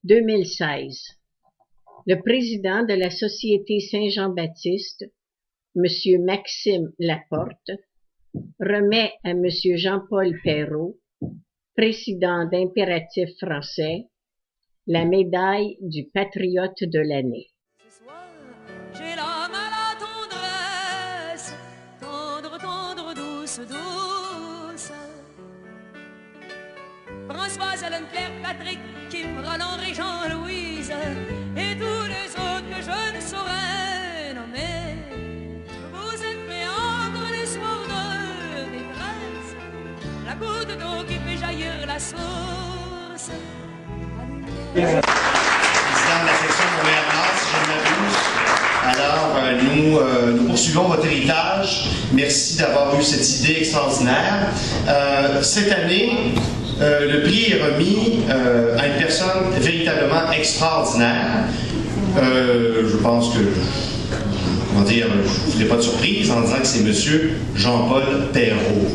2016. Le président de la Société Saint-Jean-Baptiste, M. Maxime Laporte, remet à M. Jean-Paul Perrault, président d'Impératif français, la médaille du Patriote de l'année. Ce soir, j'ai l'âme à la tendresse, tendre, tendre, douce, douce. Françoise, Hélène, Claire, Patrick, Kim, Roland et Jean-Louise, et tous les autres que je ne saurais nommer. Vous êtes méandres les soirs de détresse, la goutte d'eau qui fait jaillir la source. Président de la section Montréal-Nord, si je ne m'abuse. Alors, nous poursuivons votre héritage. Merci d'avoir eu cette idée extraordinaire. Cette année, le prix est remis à une personne véritablement extraordinaire. Je pense que, comment dire, je ne vous ferai pas de surprise en disant que c'est M. Jean-Paul Perrault.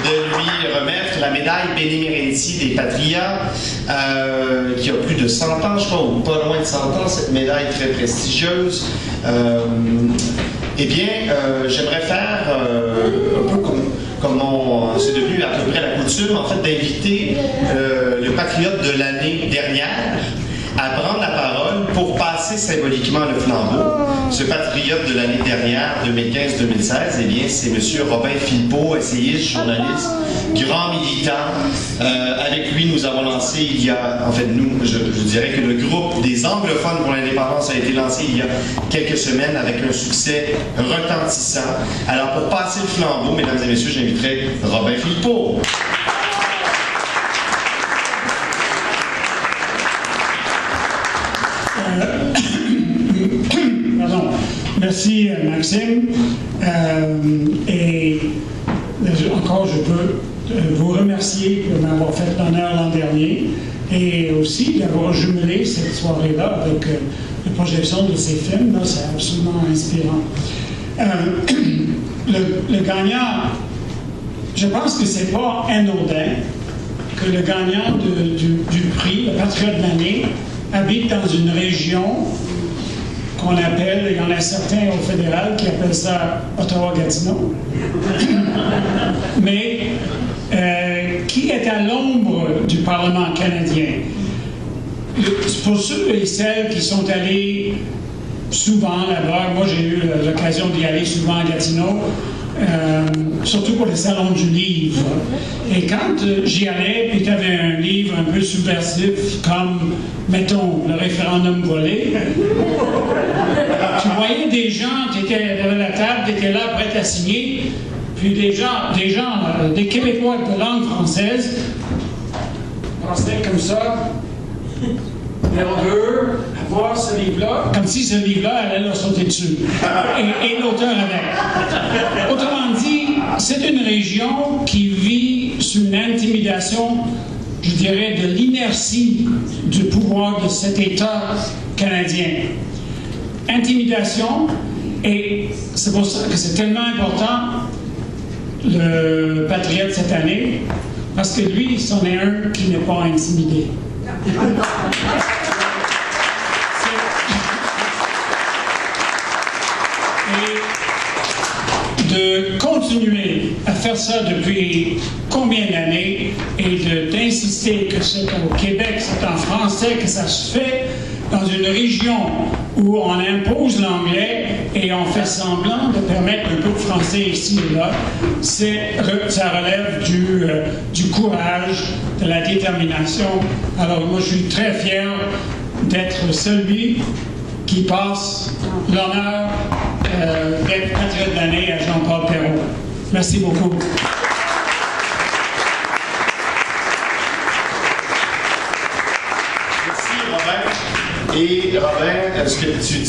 De lui remettre la médaille Bénémérentie des Patriotes, qui a plus de 100 ans, je crois, ou pas loin de 100 ans, cette médaille très prestigieuse. Eh bien, j'aimerais faire un peu comme c'est devenu à peu près la coutume, en fait, d'inviter le Patriote de l'année dernière à prendre la parole pour passer symboliquement le flambeau. Ce patriote de l'année dernière, 2015-2016, eh bien, c'est M. Robin Philpot, essayiste, journaliste, grand militant. Avec lui, nous avons lancé il y a, en fait, je dirais que le groupe des anglophones pour l'indépendance a été lancé il y a quelques semaines avec un succès retentissant. Alors, pour passer le flambeau, mesdames et messieurs, j'inviterai Robin Philpot. Pardon. Merci Maxime. Et encore, je peux vous remercier de m'avoir fait l'honneur l'an dernier et aussi d'avoir jumelé cette soirée-là avec la projection de ces films. C'est absolument inspirant. Le gagnant, je pense que c'est pas anodin que le gagnant du prix, le Patriote de l'année, habite dans une région qu'on appelle, il y en a certains au fédéral qui appellent ça Ottawa-Gatineau, mais qui est à l'ombre du Parlement canadien. Pour ceux et celles qui sont allés souvent là-bas, moi j'ai eu l'occasion d'y aller souvent à Gatineau, surtout pour les salons du livre. Et quand j'y allais, puis tu avais un livre un peu subversif, comme, mettons, le référendum volé, tu voyais des gens, tu étais à la table, tu étais là prêt à signer, puis des Québécois de langue française, pensaient comme ça, nerveux, à voir ce livre-là, comme si ce livre-là allait leur sauter dessus. Et l'auteur avec. Autrement dit, c'est une région qui vit sous une intimidation, je dirais, de l'inertie du pouvoir de cet État canadien. Intimidation, et c'est pour ça que c'est tellement important, le Patriote cette année, parce que lui, c'en est un qui n'est pas intimidé. Et de continuer à faire ça depuis combien d'années et d'insister que c'est au Québec, c'est en français que ça se fait dans une région où on impose l'anglais et on fait semblant de permettre un peu de français ici et là, ça relève du courage, de la détermination. Alors moi, je suis très fier d'être celui qui passe l'honneur d'être Patriote de l'année à Jean-Paul Perrault. Merci beaucoup. Et Robin, ce que tu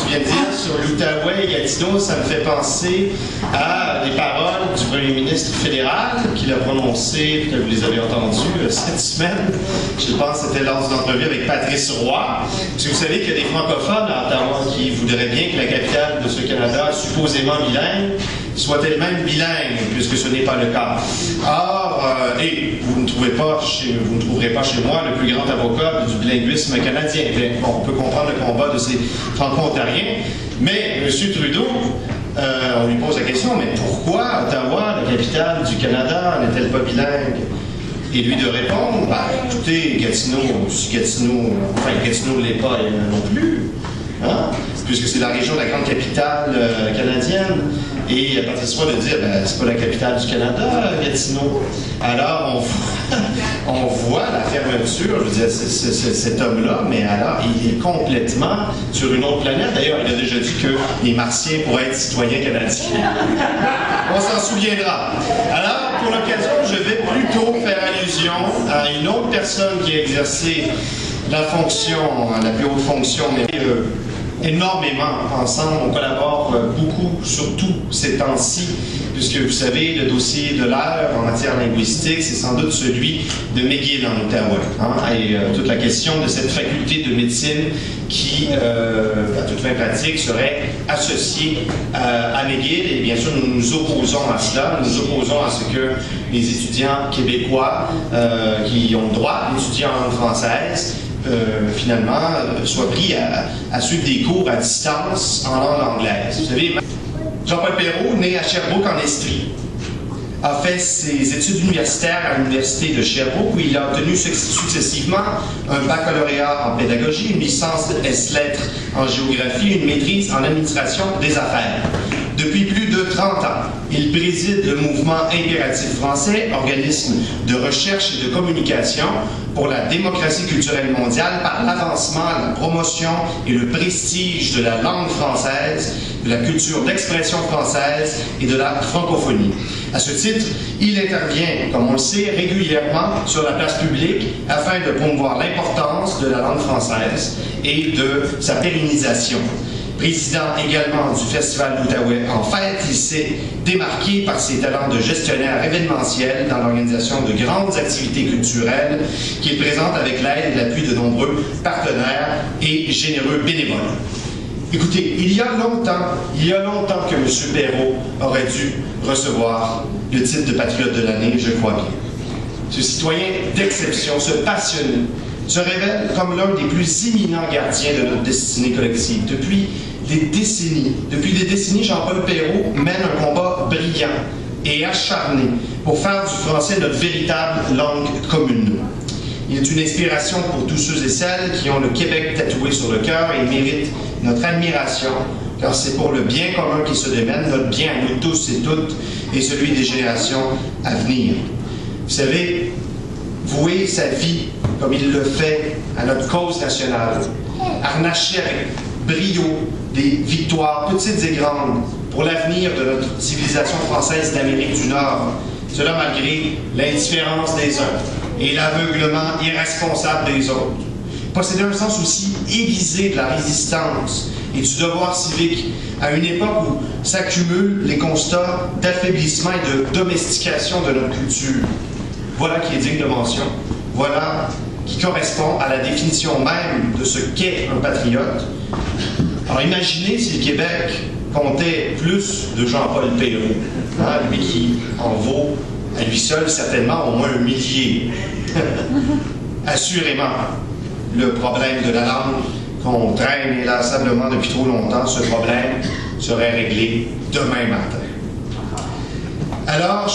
viens de dire sur l'Outaouais et Gatineau, ça me fait penser à des paroles du premier ministre fédéral qu'il a prononcées, que vous les avez entendues cette semaine. Je pense que c'était lors d'une entrevue avec Patrice Roy. Parce que vous savez qu'il y a des francophones à Ottawa qui voudraient bien que la capitale de ce Canada, supposément bilingue, soit elle-même bilingue, puisque ce n'est pas le cas. Or, et vous ne trouverez pas chez moi le plus grand avocat du bilinguisme canadien. Bon, on peut comprendre le combat de ces Franco-Ontariens, mais M. Trudeau, on lui pose la question, mais pourquoi Ottawa, la capitale du Canada, n'est-elle pas bilingue? Et lui de répondre, écoutez, Gatineau ne l'est pas non plus, hein? Puisque c'est la région de la grande capitale canadienne. Et à partir de ce moment de dire, c'est pas la capitale du Canada, Gatineau. Alors, on voit la fermeture, je veux dire, cet homme-là, mais alors, il est complètement sur une autre planète. D'ailleurs, il a déjà dit que les Martiens pourraient être citoyens canadiens. On s'en souviendra. Alors, pour l'occasion, je vais plutôt faire allusion à une autre personne qui a exercé la plus haute fonction, mais énormément ensemble. On collabore beaucoup, surtout ces temps-ci, puisque vous savez, le dossier de l'heure en matière linguistique, c'est sans doute celui de McGill en Outaouais. Hein, et toute la question de cette faculté de médecine qui, à toute fin pratique, serait associée à McGill. Et bien sûr, nous nous opposons à cela. Nous nous opposons à ce que les étudiants québécois qui ont droit d'étudier en langue française finalement, soit pris à suivre des cours à distance en langue anglaise. Vous savez, Jean-Paul Perrault, né à Sherbrooke en Estrie, a fait ses études universitaires à l'Université de Sherbrooke, où il a obtenu successivement un baccalauréat en pédagogie, une licence S-lettres en géographie, une maîtrise en administration des affaires. Depuis plus de 30 ans, il préside le mouvement Impératif français, organisme de recherche et de communication pour la démocratie culturelle mondiale par l'avancement, la promotion et le prestige de la langue française, de la culture d'expression française et de la francophonie. À ce titre, il intervient, comme on le sait, régulièrement sur la place publique afin de promouvoir l'importance de la langue française et de sa pérennisation. Président également du Festival d'Outaouais en fête, il s'est démarqué par ses talents de gestionnaire événementiel dans l'organisation de grandes activités culturelles qu'il présente avec l'aide et l'appui de nombreux partenaires et généreux bénévoles. Écoutez, il y a longtemps que M. Perrault aurait dû recevoir le titre de patriote de l'année, je crois bien. Ce citoyen d'exception, ce passionné, se révèle comme l'un des plus éminents gardiens de notre destinée collective. Depuis des décennies, Jean-Paul Perrault mène un combat brillant et acharné pour faire du français notre véritable langue commune. Il est une inspiration pour tous ceux et celles qui ont le Québec tatoué sur le cœur et méritent notre admiration, car c'est pour le bien commun qui se démène, notre bien à nous tous et toutes, et celui des générations à venir. Vous savez, vouer sa vie, comme il le fait, à notre cause nationale, harnacher avec brio des victoires petites et grandes pour l'avenir de notre civilisation française d'Amérique du Nord, cela malgré l'indifférence des uns et l'aveuglement irresponsable des autres. Posséder un sens aussi aiguisé de la résistance et du devoir civique à une époque où s'accumulent les constats d'affaiblissement et de domestication de notre culture. Voilà qui est digne de mention. Voilà qui correspond à la définition même de ce qu'est un patriote. Alors imaginez si le Québec comptait plus de Jean-Paul Perrault, hein, lui qui en vaut à lui seul certainement au moins 1 millier. Assurément, le problème de la langue qu'on traîne inlassablement depuis trop longtemps, ce problème serait réglé demain matin. Alors,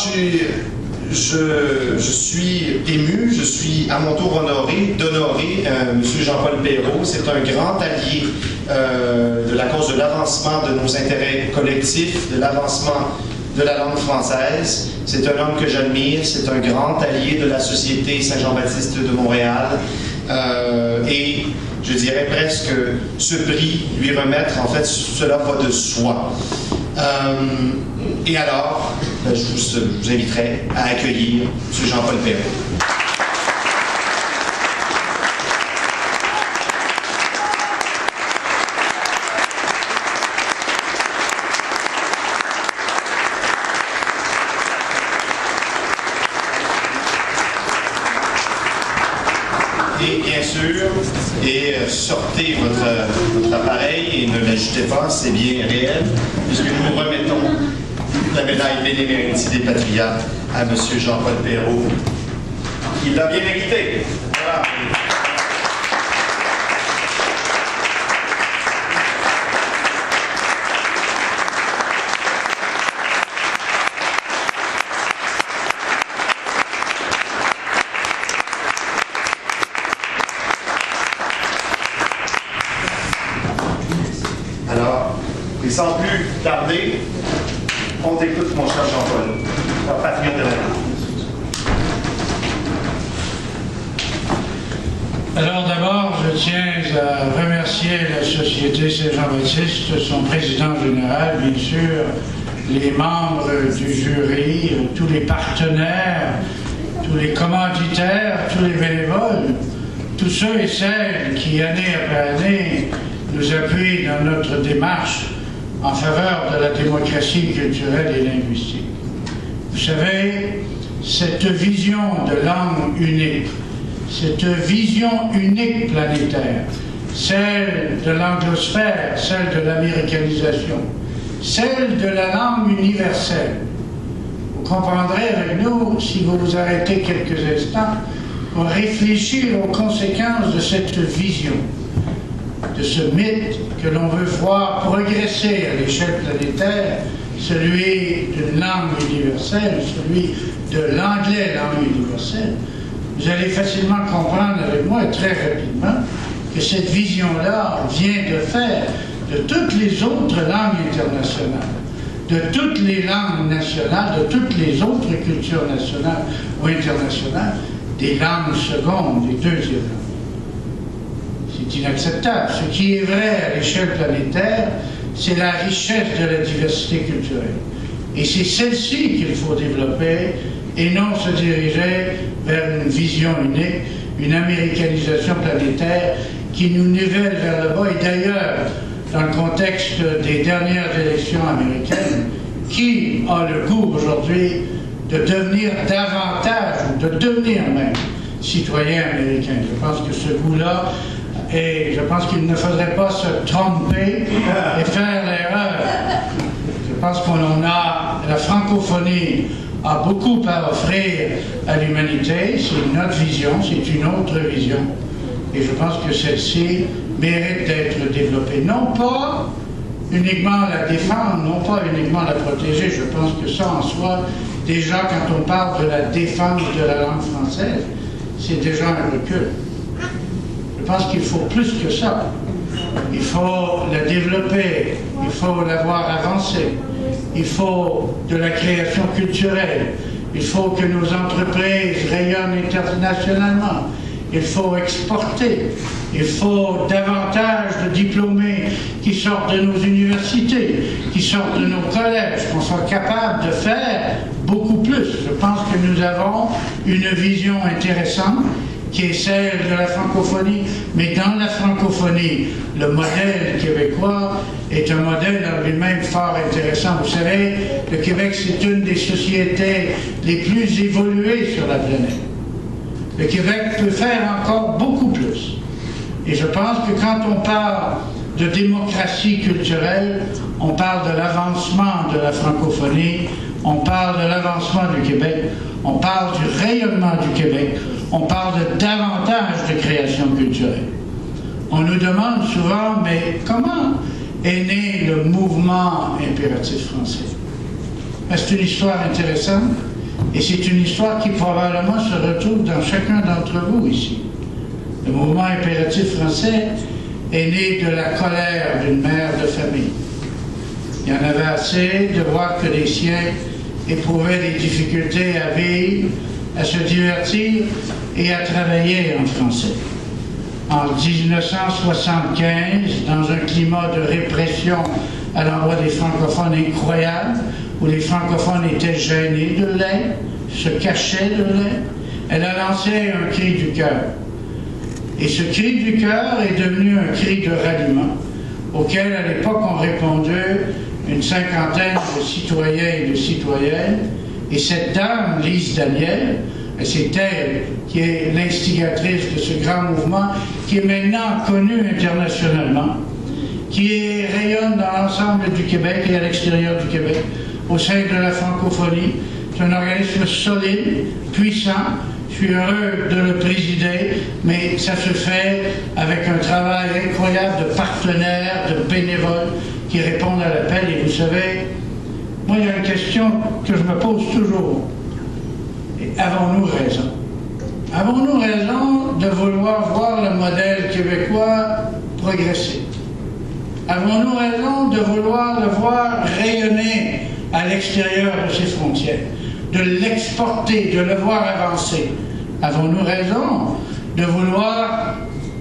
je suis ému, je suis à mon tour honoré d'honorer M. Jean-Paul Perrault. C'est un grand allié de la cause de l'avancement de nos intérêts collectifs, de l'avancement de la langue française. C'est un homme que j'admire, c'est un grand allié de la Société Saint-Jean-Baptiste de Montréal. Et je dirais presque ce prix, lui remettre, en fait, cela va de soi. Et alors, je vous inviterai à accueillir M. Jean-Paul Perrault. Et bien sûr, sortez votre appareil et ne l'agitez pas, c'est bien réel, puisque nous remettons la médaille Benemeriti des Patriotes à M. Jean-Paul Perrault. Il l'a bien mérité. Voilà. Alors, et sans plus tarder, on t'écoute, mon cher Jean-Paul, la patriote de la langue. Alors d'abord, je tiens à remercier la Société Saint-Jean-Baptiste, son président général, bien sûr, les membres du jury, tous les partenaires, tous les commanditaires, tous les bénévoles, tous ceux et celles qui, année après année, nous appuient dans notre démarche en faveur de la démocratie culturelle et linguistique. Vous savez, cette vision de langue unique, cette vision unique planétaire, celle de l'anglosphère, celle de l'américanisation, celle de la langue universelle. Vous comprendrez avec nous, si vous vous arrêtez quelques instants, pour réfléchir aux conséquences de cette vision, de ce mythe que l'on veut voir progresser à l'échelle planétaire, celui d'une langue universelle, celui de l'anglais langue universelle. Vous allez facilement comprendre avec moi, très rapidement, que cette vision-là vient de faire de toutes les autres langues internationales, de toutes les langues nationales, de toutes les autres cultures nationales ou internationales, des langues secondes, des deuxièmes langues. C'est inacceptable. Ce qui est vrai à l'échelle planétaire, c'est la richesse de la diversité culturelle. Et c'est celle-ci qu'il faut développer et non se diriger vers une vision unique, une américanisation planétaire qui nous nivelle vers le bas. Et d'ailleurs, dans le contexte des dernières élections américaines, qui a le goût aujourd'hui de devenir davantage, ou de devenir même, citoyen américain? Je pense que ce goût-là, et je pense qu'il ne faudrait pas se tromper et faire l'erreur. Je pense qu'on a, la francophonie a beaucoup à offrir à l'humanité, c'est notre vision, c'est une autre vision. Et je pense que celle-ci mérite d'être développée. Non pas uniquement la défendre, non pas uniquement la protéger. Je pense que ça en soi, déjà quand on parle de la défense de la langue française, c'est déjà un recul. Je pense qu'il faut plus que ça. Il faut la développer, il faut la voir avancer. Il faut de la création culturelle. Il faut que nos entreprises rayonnent internationalement. Il faut exporter. Il faut davantage de diplômés qui sortent de nos universités, qui sortent de nos collèges, qu'on soit capable de faire beaucoup plus. Je pense que nous avons une vision intéressante qui est celle de la francophonie, mais dans la francophonie, le modèle québécois est un modèle en lui-même fort intéressant. Vous savez, le Québec, c'est une des sociétés les plus évoluées sur la planète. Le Québec peut faire encore beaucoup plus. Et je pense que quand on parle de démocratie culturelle, on parle de l'avancement de la francophonie, on parle de l'avancement du Québec, on parle du rayonnement du Québec, on parle de davantage de création culturelle. On nous demande souvent, mais comment est né le mouvement impératif français? C'est une histoire intéressante et c'est une histoire qui probablement se retrouve dans chacun d'entre vous ici. Le mouvement impératif français est né de la colère d'une mère de famille. Il y en avait assez de voir que les siens éprouvaient des difficultés à vivre, à se divertir et à travailler en français. En 1975, dans un climat de répression à l'endroit des francophones incroyable, où les francophones étaient gênés de l'être, se cachaient de l'être, elle a lancé un cri du cœur. Et ce cri du cœur est devenu un cri de ralliement, auquel à l'époque ont répondu une cinquantaine de citoyens et de citoyennes. Et cette dame, Lise Daniel, c'est elle qui est l'instigatrice de ce grand mouvement, qui est maintenant connu internationalement, qui rayonne dans l'ensemble du Québec et à l'extérieur du Québec, au sein de la francophonie. C'est un organisme solide, puissant. Je suis heureux de le présider, mais ça se fait avec un travail incroyable de partenaires, de bénévoles qui répondent à l'appel. Et vous savez, moi, il y a une question que je me pose toujours. Avons-nous raison? Avons-nous raison de vouloir voir le modèle québécois progresser? Avons-nous raison de vouloir le voir rayonner à l'extérieur de ses frontières, de l'exporter, de le voir avancer? Avons-nous raison de vouloir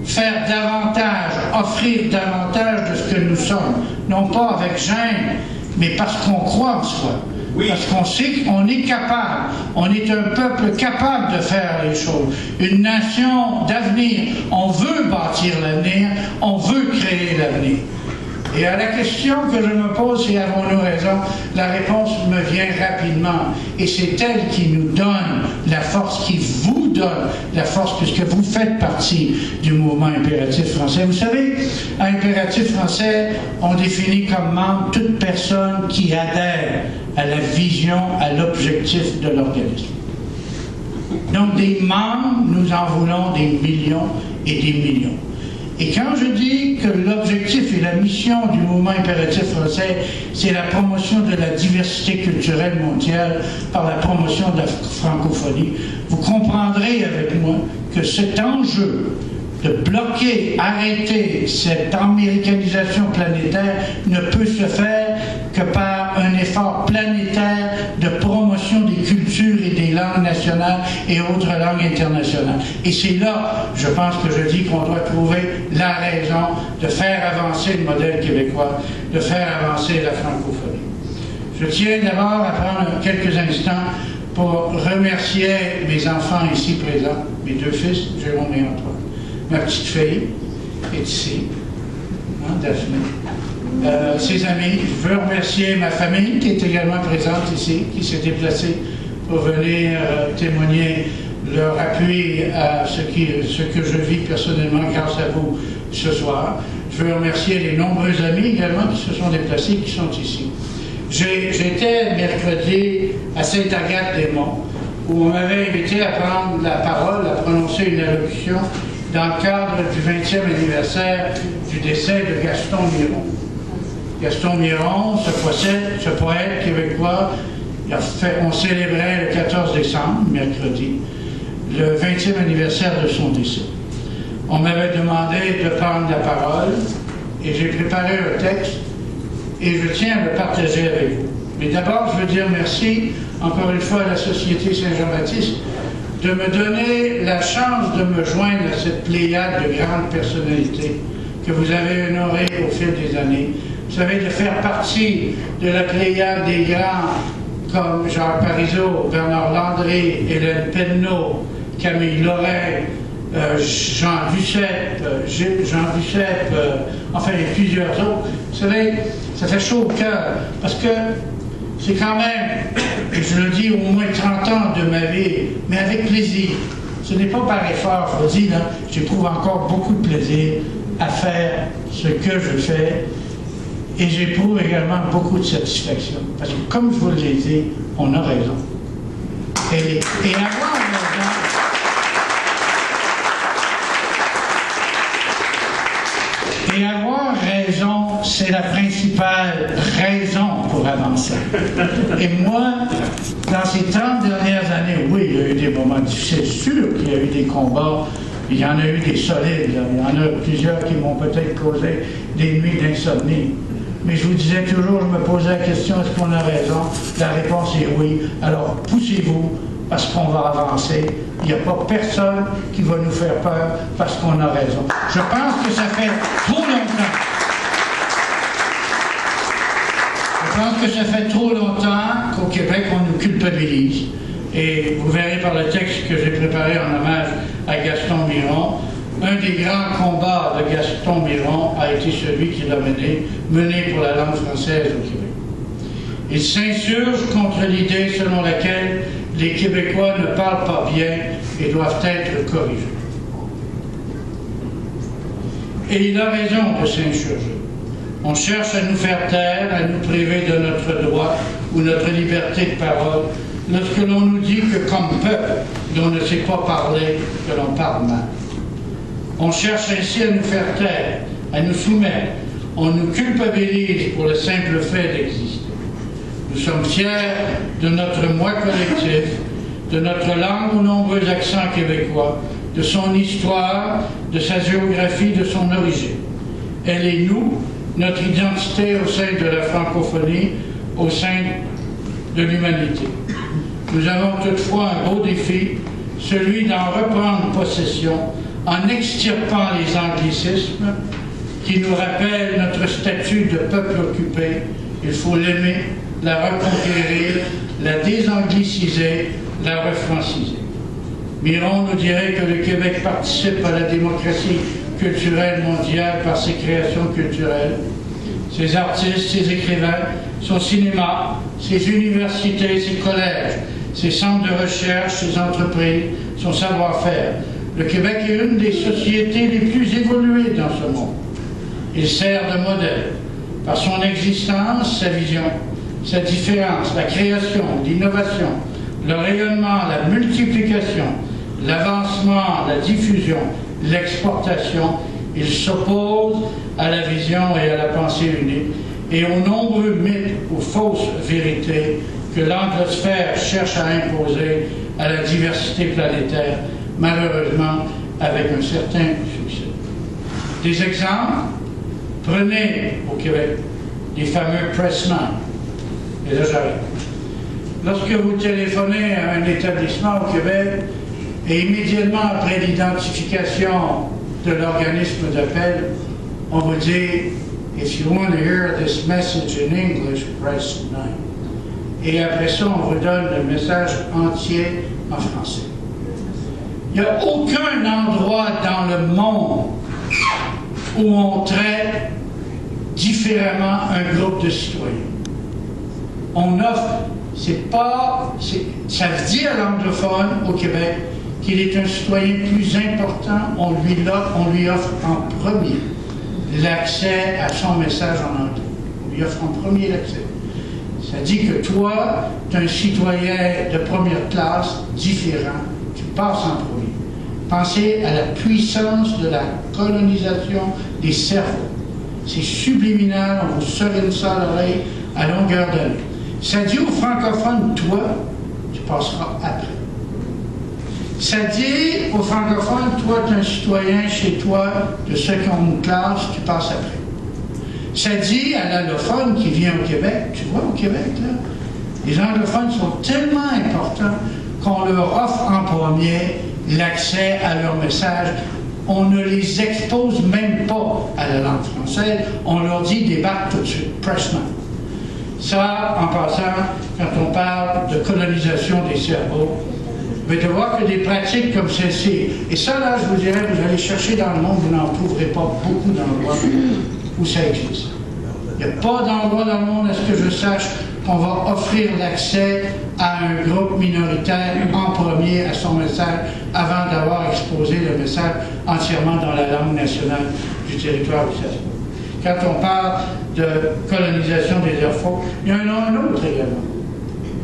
faire davantage, offrir davantage de ce que nous sommes, non pas avec gêne, mais parce qu'on croit en soi? Oui. Parce qu'on sait qu'on est capable, on est un peuple capable de faire les choses. Une nation d'avenir, on veut bâtir l'avenir, on veut créer l'avenir. Et à la question que je me pose, c'est avons-nous raison, la réponse me vient rapidement. Et c'est elle qui nous donne la force, qui vous donne la force, puisque vous faites partie du mouvement Impératif français. Vous savez, à Impératif français, on définit comme membre toute personne qui adhère à la vision, à l'objectif de l'organisme. Donc des membres, nous en voulons des millions et des millions. Et quand je dis que l'objectif et la mission du mouvement Impératif français, c'est la promotion de la diversité culturelle mondiale par la promotion de la francophonie, vous comprendrez avec moi que cet enjeu de bloquer, arrêter cette américanisation planétaire ne peut se faire que par un effort planétaire de promotion des cultures et des langues nationales et autres langues internationales. Et c'est là, je pense que je dis qu'on doit trouver la raison de faire avancer le modèle québécois, de faire avancer la francophonie. Je tiens d'abord à prendre quelques instants pour remercier mes enfants ici présents, mes deux fils, Jérôme et Antoine. Ma petite fille est ici, Daphné. Ses amis, je veux remercier ma famille qui est également présente ici, qui s'est déplacée pour venir témoigner leur appui à ce que je vis personnellement grâce à vous ce soir. Je veux remercier les nombreux amis également qui se sont déplacés, qui sont ici. J'étais mercredi à Sainte-Agathe-des-Monts, où on m'avait invité à prendre la parole, à prononcer une allocution dans le cadre du 20e anniversaire du décès de Gaston Miron. Gaston Miron, ce poète québécois, on célébrait le 14 décembre, mercredi, le 20e anniversaire de son décès. On m'avait demandé de prendre la parole et j'ai préparé un texte et je tiens à le partager avec vous. Mais d'abord, je veux dire merci encore une fois à la Société Saint-Jean-Baptiste de me donner la chance de me joindre à cette pléiade de grandes personnalités que vous avez honorées au fil des années. Vous savez, de faire partie de la pléiade des grands comme Jacques Parizeau, Bernard Landry, Hélène Penneau, Camille Lorrain, Jean Duceppe, enfin il y a plusieurs autres. Vous savez, ça fait chaud au cœur parce que c'est quand même, et je le dis, au moins 30 ans de ma vie, mais avec plaisir. Ce n'est pas par effort, je vous dis, là, j'éprouve encore beaucoup de plaisir à faire ce que je fais et j'éprouve également beaucoup de satisfaction. Parce que, comme je vous l'ai dit, on a raison. Et avoir raison, et avoir raison, c'est la principale raison pour avancer. Et moi, dans ces 30 dernières années, oui, il y a eu des moments difficiles, c'est sûr qu'il y a eu des combats, il y en a eu des solides, là. Il y en a plusieurs qui m'ont peut-être causé des nuits d'insomnie. Mais je vous disais toujours, je me posais la question, est-ce qu'on a raison? La réponse est oui. Alors, poussez-vous, parce qu'on va avancer. Il n'y a pas personne qui va nous faire peur parce qu'on a raison. Je pense que ça fait trop longtemps. Je pense que ça fait trop longtemps qu'au Québec, on nous culpabilise. Et vous verrez par le texte que j'ai préparé en hommage à Gaston Miron, un des grands combats de Gaston Miron a été celui qu'il a mené pour la langue française au Québec. Il s'insurge contre l'idée selon laquelle les Québécois ne parlent pas bien et doivent être corrigés. Et il a raison de s'insurger. On cherche à nous faire taire, à nous priver de notre droit ou notre liberté de parole lorsque l'on nous dit que comme peuple, on ne sait pas parler, que l'on parle mal. On cherche ainsi à nous faire taire, à nous soumettre. On nous culpabilise pour le simple fait d'exister. Nous sommes fiers de notre moi collectif, de notre langue aux nombreux accents québécois, de son histoire, de sa géographie, de son origine. Elle est nous, notre identité au sein de la francophonie, au sein de l'humanité. Nous avons toutefois un beau défi, celui d'en reprendre possession en extirpant les anglicismes qui nous rappellent notre statut de peuple occupé. Il faut l'aimer, la reconquérir, la désangliciser, la refranciser. Miron nous dirait que le Québec participe à la démocratie culturelle mondiale par ses créations culturelles, ses artistes, ses écrivains, son cinéma, ses universités, ses collèges, ses centres de recherche, ses entreprises, son savoir-faire. Le Québec est une des sociétés les plus évoluées dans ce monde. Il sert de modèle par son existence, sa vision, sa différence, la création, l'innovation, le rayonnement, la multiplication, l'avancement, la diffusion, l'exportation. Il s'oppose à la vision et à la pensée unique et aux nombreux mythes ou fausses vérités que l'anglosphère cherche à imposer à la diversité planétaire, malheureusement avec un certain succès. Des exemples, prenez au Québec les fameux pressmen. Et là j'arrête. Lorsque vous téléphonez à un établissement au Québec et immédiatement après l'identification de l'organisme d'appel, on vous dit « If you want to hear this message in English, press 9 ». Et après ça, on vous donne le message entier en français. Il n'y a aucun endroit dans le monde où on traite différemment un groupe de citoyens. On offre, ça dit à l'anglophone au Québec qu'il est un citoyen plus important, on lui offre en premier l'accès à son message en anglais. On lui offre en premier l'accès. Ça dit que toi, tu es un citoyen de première classe, différent, tu passes en premier. Pensez à la puissance de la colonisation des cerveaux. C'est subliminal, on vous serine ça à l'oreille à longueur d'année. Ça dit aux francophones, toi, tu passeras après. Ça dit aux francophones, toi, tu es un citoyen chez toi de ceux qui ont une classe, tu passes après. Ça dit à l'allophone qui vient au Québec, tu vois, au Québec, là, les anglophones sont tellement importants qu'on leur offre en premier l'accès à leur message. On ne les expose même pas à la langue française, on leur dit débarque tout de suite, pressman. Ça, en passant, quand on parle de colonisation des cerveaux, vous allez voir que des pratiques comme celle-ci, et ça, là, je vous dirais, vous allez chercher dans le monde, vous n'en trouverez pas beaucoup d'endroits où ça existe. Il n'y a pas d'endroit dans le monde, à ce que je sache, qu'on va offrir l'accès à un groupe minoritaire en premier à son message avant d'avoir exposé le message entièrement dans la langue nationale du territoire où ça se passe. Quand on parle de colonisation des aires fortes, il y en a un autre également.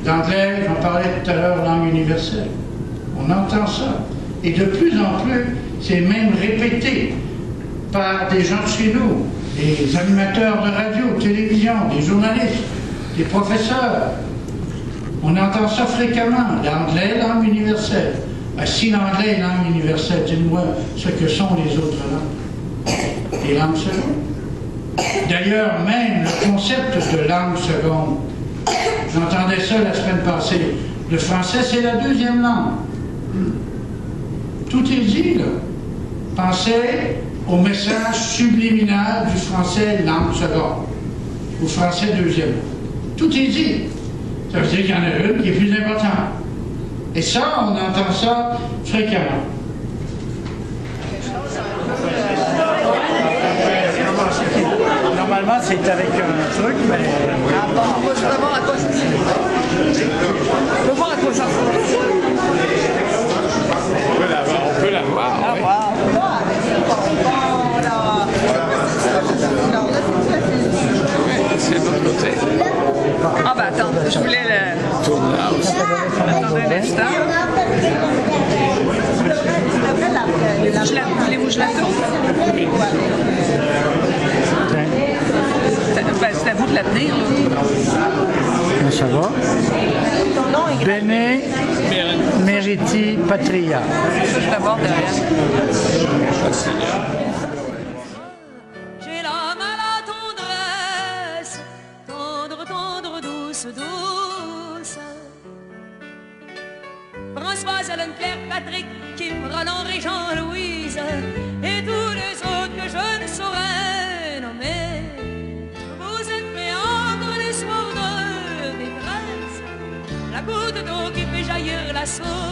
L'anglais, j'en parlais tout à l'heure, langue universelle. On entend ça. Et de plus en plus, c'est même répété par des gens de chez nous, des animateurs de radio, de télévision, des journalistes, des professeurs. On entend ça fréquemment. L'anglais, langue universelle. Ben, si l'anglais est langue universelle, dis-moi ce que sont les autres langues. Les langues secondes. D'ailleurs, même le concept de langue seconde, j'entendais ça la semaine passée. Le français, c'est la deuxième langue. Tout est dit, là. Pensez au message subliminal du français langue seconde, au français deuxième. Tout est dit. Ça veut dire qu'il y en a une qui est plus importante. Et ça, on entend ça fréquemment. Normalement, c'est avec un truc, mais... Ah bon, moi je veux voir à quoi ça sert. Je veux voir à quoi ça sert. On peut la voir. Ah, Oui. wow. C'est de l'autre côté. Ah ben attends, je gâteau. C'est à vous de la tenir. Là, ça va. Bene Meriti Patria. Ça, je l'aborde derrière. J'ai l'âme à la tendresse, tendre, tendre, douce, douce. Françoise, Hélène, Claire, Patrick, Kim, Roland, Régent, Louise, et tous les autres que je ne saurais nommer. Vous êtes méandres les soirs de détresse, la goutte d'eau qui fait jaillir la source.